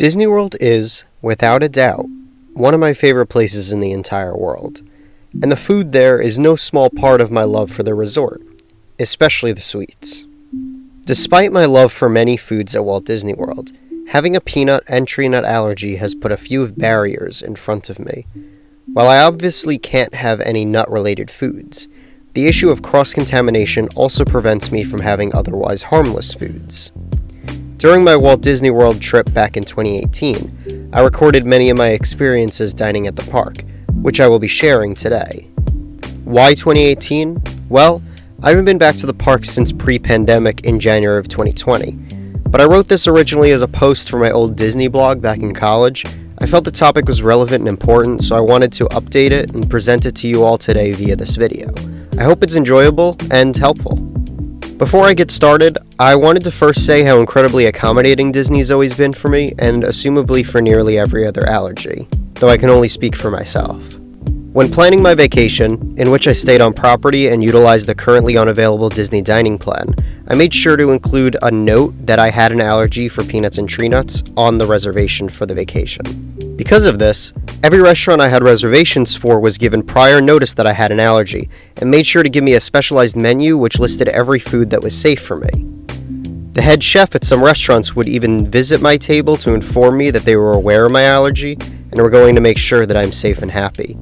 Disney World is, without a doubt, one of my favorite places in the entire world, and the food there is no small part of my love for the resort, especially the sweets. Despite my love for many foods at Walt Disney World, having a peanut and tree nut allergy has put a few barriers in front of me. While I obviously can't have any nut-related foods, the issue of cross-contamination also prevents me from having otherwise harmless foods. During my Walt Disney World trip back in 2018, I recorded many of my experiences dining at the park, which I will be sharing today. Why 2018? Well, I haven't been back to the park since pre-pandemic in January of 2020, but I wrote this originally as a post for my old Disney blog back in college. I felt the topic was relevant and important, so I wanted to update it and present it to you all today via this video. I hope it's enjoyable and helpful. Before I get started, I wanted to first say how incredibly accommodating Disney's always been for me, and assumably for nearly every other allergy, though I can only speak for myself. When planning my vacation, in which I stayed on property and utilized the currently unavailable Disney dining plan, I made sure to include a note that I had an allergy for peanuts and tree nuts on the reservation for the vacation. Because of this, every restaurant I had reservations for was given prior notice that I had an allergy, and made sure to give me a specialized menu which listed every food that was safe for me. The head chef at some restaurants would even visit my table to inform me that they were aware of my allergy and were going to make sure that I'm safe and happy.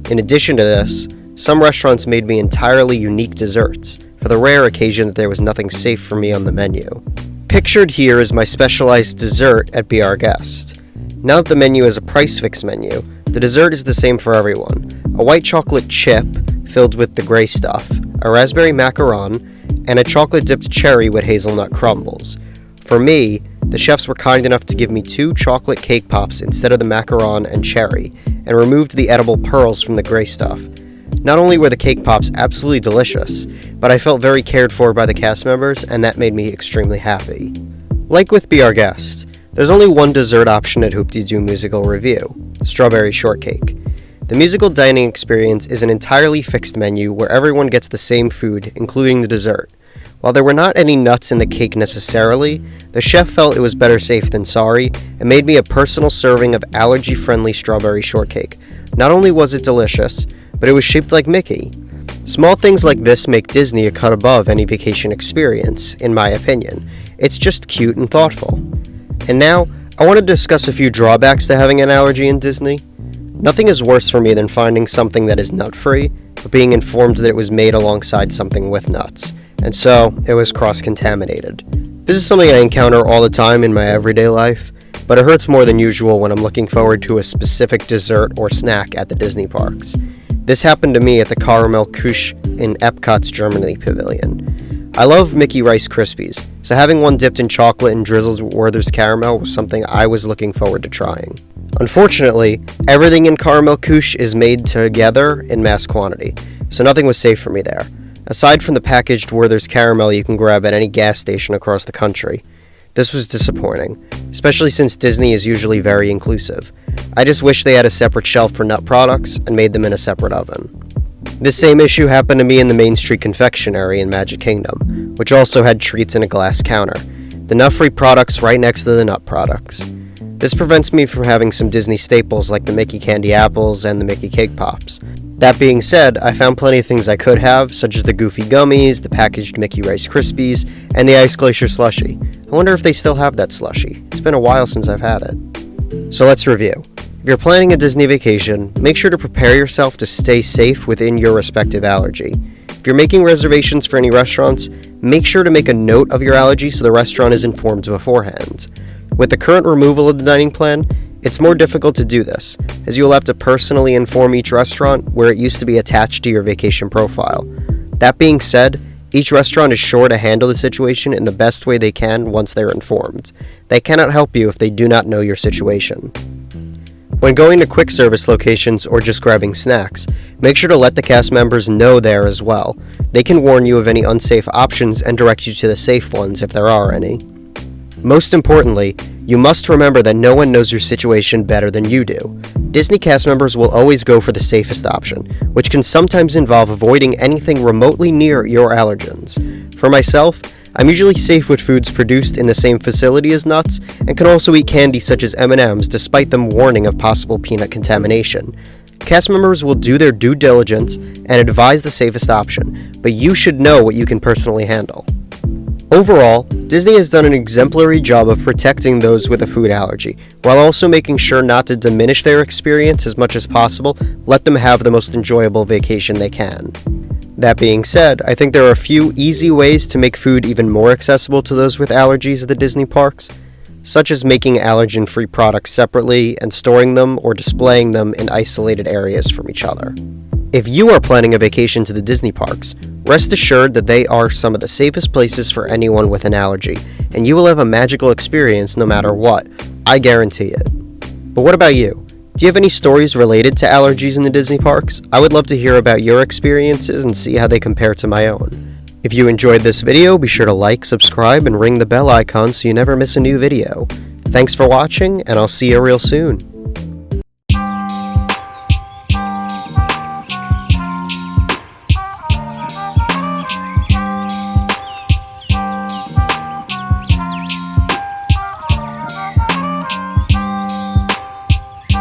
In addition to this, some restaurants made me entirely unique desserts, for the rare occasion that there was nothing safe for me on the menu. Pictured here is my specialized dessert at Be Our Guest. Now that the menu is a price fix menu, the dessert is the same for everyone. A white chocolate chip filled with the gray stuff, a raspberry macaron, and a chocolate-dipped cherry with hazelnut crumbles. For me, the chefs were kind enough to give me 2 chocolate cake pops instead of the macaron and cherry, and removed the edible pearls from the gray stuff. Not only were the cake pops absolutely delicious, but I felt very cared for by the cast members, and that made me extremely happy. Like with Be Our Guest, there's only one dessert option at Hoop-Dee-Doo Musical Review, strawberry shortcake. The musical dining experience is an entirely fixed menu where everyone gets the same food, including the dessert. While there were not any nuts in the cake necessarily, the chef felt it was better safe than sorry, and made me a personal serving of allergy-friendly strawberry shortcake. Not only was it delicious, but it was shaped like Mickey. Small things like this make Disney a cut above any vacation experience, in my opinion. It's just cute and thoughtful. And now, I want to discuss a few drawbacks to having an allergy in Disney. Nothing is worse for me than finding something that is nut-free, but being informed that it was made alongside something with nuts, and so it was cross-contaminated. This is something I encounter all the time in my everyday life, but it hurts more than usual when I'm looking forward to a specific dessert or snack at the Disney parks. This happened to me at the Caramel Couche in Epcot's Germany Pavilion. I love Mickey Rice Krispies, so having one dipped in chocolate and drizzled with Werther's caramel was something I was looking forward to trying. Unfortunately, everything in Caramel Couche is made together in mass quantity, so nothing was safe for me there. Aside from the packaged Werther's caramel you can grab at any gas station across the country. This was disappointing, especially since Disney is usually very inclusive. I just wish they had a separate shelf for nut products and made them in a separate oven. This same issue happened to me in the Main Street Confectionery in Magic Kingdom, which also had treats in a glass counter. The nut-free products right next to the nut products. This prevents me from having some Disney staples like the Mickey Candy Apples and the Mickey Cake Pops. That being said, I found plenty of things I could have, such as the Goofy Gummies, the packaged Mickey Rice Krispies, and the Ice Glacier Slushie. I wonder if they still have that slushie. It's been a while since I've had it. So let's review. If you're planning a Disney vacation, make sure to prepare yourself to stay safe within your respective allergy. If you're making reservations for any restaurants, make sure to make a note of your allergy so the restaurant is informed beforehand. With the current removal of the dining plan, it's more difficult to do this, as you will have to personally inform each restaurant where it used to be attached to your vacation profile. That being said, each restaurant is sure to handle the situation in the best way they can once they're informed. They cannot help you if they do not know your situation. When going to quick service locations or just grabbing snacks, make sure to let the cast members know there as well. They can warn you of any unsafe options and direct you to the safe ones if there are any. Most importantly, you must remember that no one knows your situation better than you do. Disney cast members will always go for the safest option, which can sometimes involve avoiding anything remotely near your allergens. For myself, I'm usually safe with foods produced in the same facility as nuts, and can also eat candy such as M&Ms despite them warning of possible peanut contamination. Cast members will do their due diligence and advise the safest option, but you should know what you can personally handle. Overall, Disney has done an exemplary job of protecting those with a food allergy, while also making sure not to diminish their experience as much as possible. Let them have the most enjoyable vacation they can. That being said, I think there are a few easy ways to make food even more accessible to those with allergies at the Disney parks, such as making allergen-free products separately and storing them or displaying them in isolated areas from each other. If you are planning a vacation to the Disney parks, rest assured that they are some of the safest places for anyone with an allergy, and you will have a magical experience no matter what. I guarantee it. But what about you? Do you have any stories related to allergies in the Disney parks? I would love to hear about your experiences and see how they compare to my own. If you enjoyed this video, be sure to like, subscribe, and ring the bell icon so you never miss a new video. Thanks for watching, and I'll see you real soon.